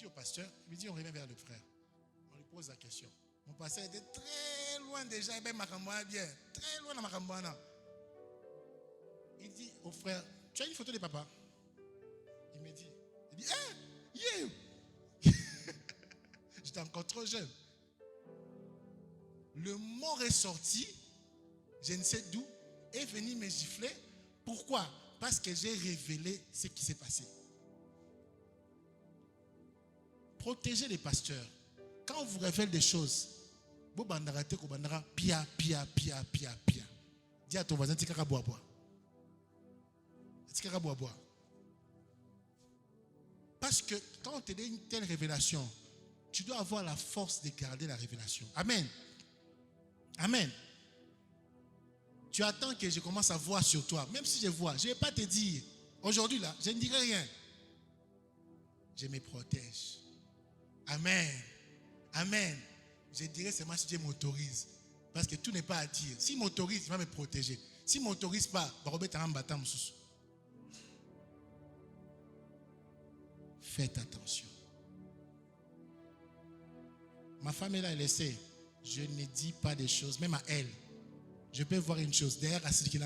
dit au pasteur, il me dit on revient vers le frère. On lui pose la question. Mon pasteur était très loin déjà, bien, très loin dans Makambouana. Il dit au frère, tu as une photo de papa? Il me dit, yeah! J'étais encore trop jeune. Le mort est sorti, je ne sais d'où, est venu me gifler. Pourquoi? Parce que j'ai révélé ce qui s'est passé. Protégez les pasteurs. Quand on vous révèle des choses, vous bandara pia. Dis à ton voisin, tikaka bois. Tikaka bois. Parce que quand on te donne une telle révélation, tu dois avoir la force de garder la révélation. Amen. Amen. Tu attends que je commence à voir sur toi. Même si je vois, je ne vais pas te dire. Aujourd'hui là, je ne dirai rien. Je me protège. Amen. Amen. Je dirais seulement si Dieu m'autorise. Parce que tout n'est pas à dire. S'il m'autorise, il va me protéger. S'il ne m'autorise pas, faites attention. Ma femme est là, elle essaie. Je ne dis pas des choses, même à elle. Je peux voir une chose. Derrière, si Dieu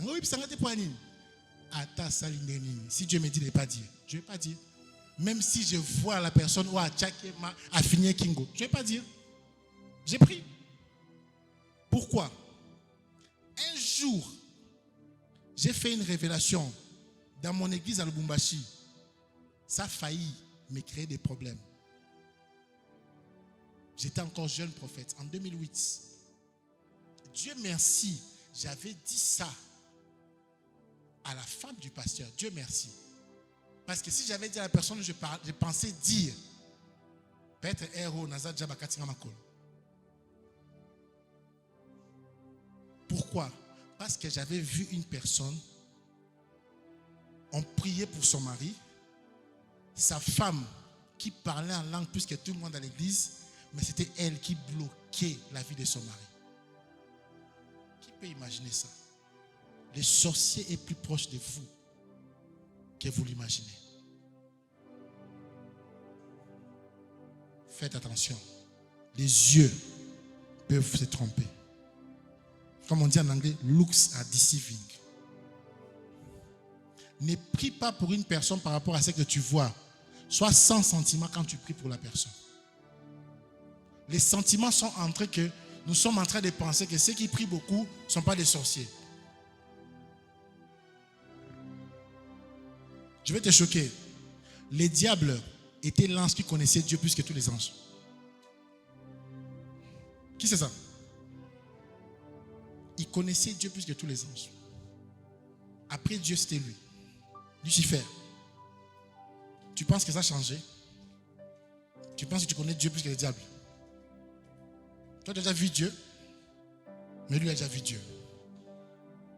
me dit de ne pas dire, je ne vais pas dire. Même si je vois la personne ou à Tchakema, à finir Kingo, je ne vais pas dire. J'ai pris. Pourquoi? Un jour, j'ai fait une révélation dans mon église à Lubumbashi. Ça a failli me créer des problèmes. J'étais encore jeune prophète en 2008. Dieu merci, j'avais dit ça à la femme du pasteur. Dieu merci. Parce que si j'avais dit à la personne, je pensais dire, peut-être héros, Nazad Jabakatinga Makolo. Pourquoi? Parce que j'avais vu une personne, on priait pour son mari, sa femme qui parlait en langue plus que tout le monde à l'église, mais c'était elle qui bloquait la vie de son mari. Qui peut imaginer ça? Le sorcier est plus proche de vous que vous l'imaginez. Faites attention. Les yeux peuvent se tromper. Comme on dit en anglais, looks are deceiving. Ne prie pas pour une personne par rapport à ce que tu vois. Sois sans sentiment quand tu pries pour la personne. Les sentiments sont en train que nous sommes en train de penser que ceux qui prient beaucoup ne sont pas des sorciers. Je vais te choquer. Les diables étaient l'ange qui connaissait Dieu plus que tous les anges. Qui c'est ça? Il connaissait Dieu plus que tous les anges. Après Dieu, c'était lui. Lucifer. Tu penses que ça a changé? Tu penses que tu connais Dieu plus que le diable? Toi, tu as déjà vu Dieu, mais lui a déjà vu Dieu.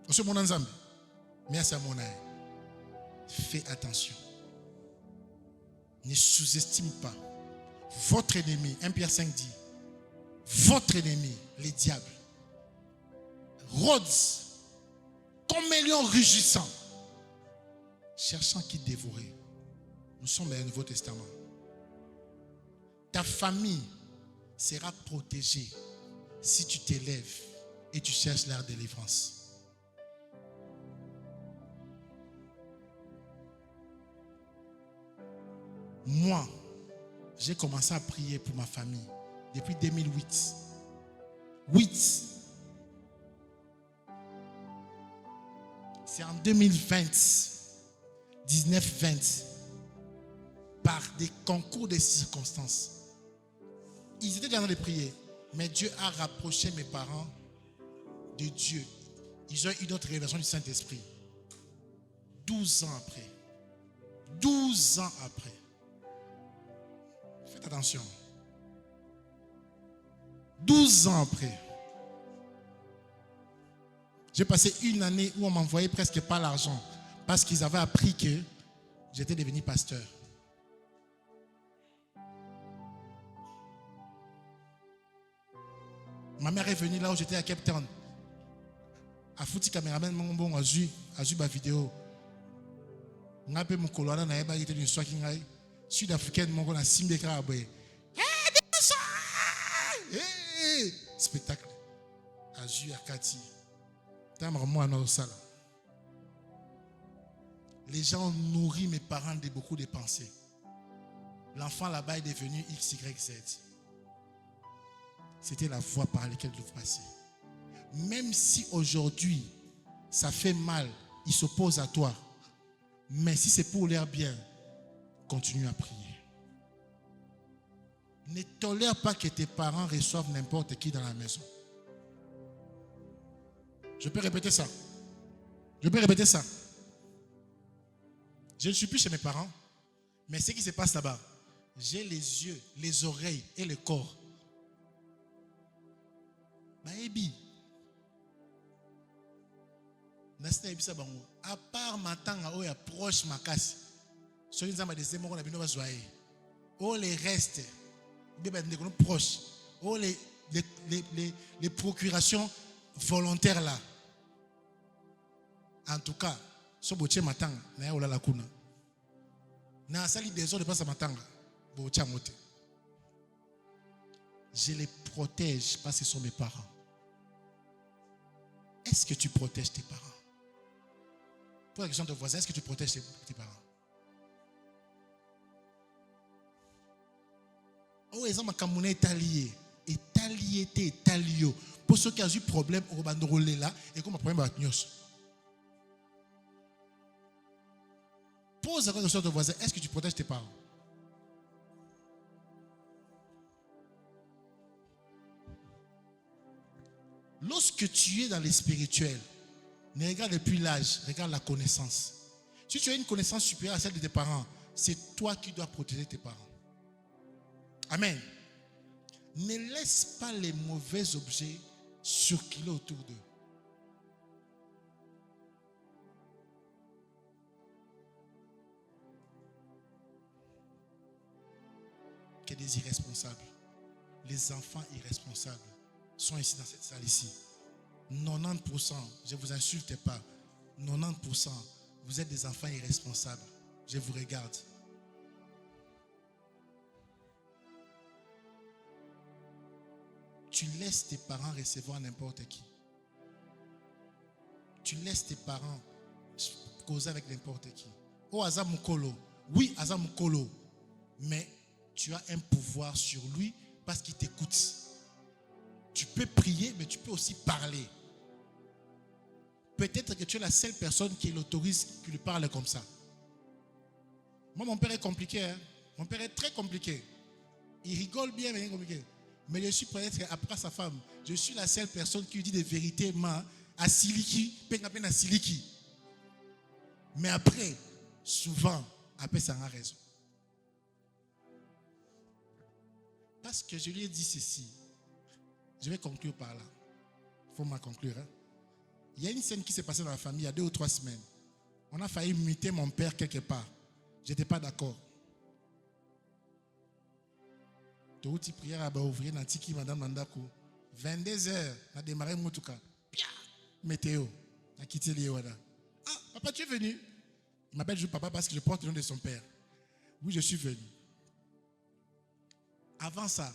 Aussi, mon ensemble. Merci à mon âme. Fais attention. Ne sous-estime pas. Votre ennemi, 1 Pierre 5 dit, votre ennemi, les diables, rôde comme un lion rugissant, cherchant qui dévorer. Nous sommes dans le Nouveau Testament. Ta famille sera protégée si tu t'élèves et tu cherches la délivrance. Moi, j'ai commencé à prier pour ma famille depuis 2008. 8. C'est en 2020, 19-20, par des concours de circonstances. Ils étaient déjà en train de prier, mais Dieu a rapproché mes parents de Dieu. Ils ont eu une autre révélation du Saint-Esprit. 12 ans après. 12 ans après. Faites attention. 12 ans après. J'ai passé une année où on m'envoyait presque pas l'argent parce qu'ils avaient appris que j'étais devenu pasteur. Ma mère est venue là où j'étais à Cape Town. A foutu caméraman mon bon a vu ma vidéo. On a peu mon colonel na eba était une soirée qui Sud-africaine, mon a Simbeka Aboye. Spectacle. Azur Kati. Les gens ont nourri mes parents de beaucoup de pensées. L'enfant là-bas est devenu X, Y, Z. C'était la voie par laquelle vous passiez. Même si aujourd'hui, ça fait mal, ils s'opposent à toi. Mais si c'est pour leur bien, continue à prier. Ne tolère pas que tes parents reçoivent n'importe qui dans la maison. Je peux répéter ça. Je peux répéter ça. Je ne suis plus chez mes parents, mais ce qui se passe là-bas, j'ai les yeux, les oreilles et le corps. Baby. À part ma tanga où il approche ma casse, sur une zama de ces mots on a bien besoin. Oh les restes, proches. Oh les procurations volontaires là. En tout cas, so boche matanga na ya olala kuna. Na asali des autres de passe matanga. Bocha mote. Je les protège parce que ce sont mes parents. Est-ce que tu protèges tes parents? Pour la question de voisin, est-ce que tu protèges tes parents? Oh, les hommes comme est allié. Est allié. Pour ceux qui ont eu problème, on va nous là et comme un problème avec nous. Pose la question de voisin, est-ce que tu protèges tes parents? Lorsque tu es dans les spirituels, ne regarde plus l'âge, regarde la connaissance. Si tu as une connaissance supérieure à celle de tes parents, c'est toi qui dois protéger tes parents. Amen. Ne laisse pas les mauvais objets circuler autour d'eux. Que des irresponsables, les enfants irresponsables sont ici dans cette salle ici. 90%, je ne vous insulte pas, 90%, vous êtes des enfants irresponsables. Je vous regarde. Tu laisses tes parents recevoir n'importe qui. Tu laisses tes parents causer avec n'importe qui. Oh, Azam Mukolo. Oui, Azam Mukolo. Mais tu as un pouvoir sur lui parce qu'il t'écoute. Tu peux prier, mais tu peux aussi parler. Peut-être que tu es la seule personne qui l'autorise, qui lui parle comme ça. Moi, mon père est compliqué. Hein? Mon père est très compliqué. Il rigole bien, mais il est compliqué. Mais je suis peut-être après sa femme, je suis la seule personne qui lui dit des vérités à Siliki, peine à Siliki. Mais après, souvent, après ça a raison. Parce que je lui ai dit ceci. Je vais conclure par là. Il faut m'en conclure. Hein? Il y a une scène qui s'est passée dans la famille il y a 2 ou 3 semaines. On a failli muter mon père quelque part. Je n'étais pas d'accord. Tout petit prière à ouvrir dans Tiki, Madame Mandako. 22h, on a démarré Moutouka. Météo. On a quitté l'Iwada. Ah, papa, tu es venu? Il m'appelle juste papa parce que je porte le nom de son père. Oui, je suis venu. Avant ça,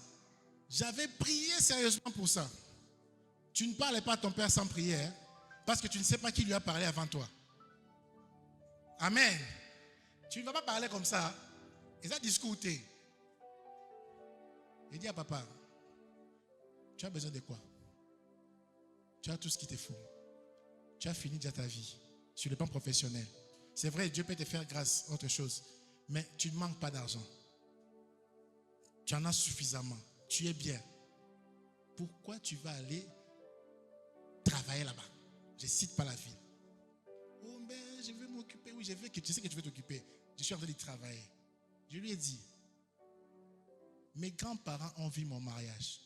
j'avais prié sérieusement pour ça. Tu ne parles pas à ton père sans prière parce que tu ne sais pas qui lui a parlé avant toi. Amen. Tu ne vas pas parler comme ça. Et ça discuter. Il dit à papa, tu as besoin de quoi? Tu as tout ce qu'il te faut. Tu as fini déjà ta vie sur le plan professionnel. C'est vrai, Dieu peut te faire grâce, autre chose. Mais tu ne manques pas d'argent. Tu en as suffisamment. Tu es bien. Pourquoi tu vas aller travailler là-bas? Je ne cite pas la ville. Oh, mais je vais m'occuper. Oui, tu sais que tu veux t'occuper. Je suis en train de travailler. Je lui ai dit, mes grands-parents ont vu mon mariage.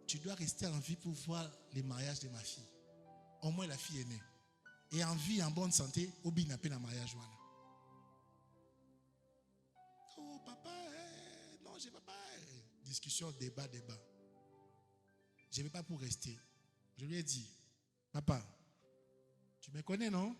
Tu dois rester en vie pour voir les mariages de ma fille. Au moins la fille est née. Et en vie, en bonne santé, Obi n'a pas de mariage. Oh papa, non, je ne vais pas. Discussion, débat. Je ne vais pas pour rester. Je lui ai dit, papa, tu me connais, non?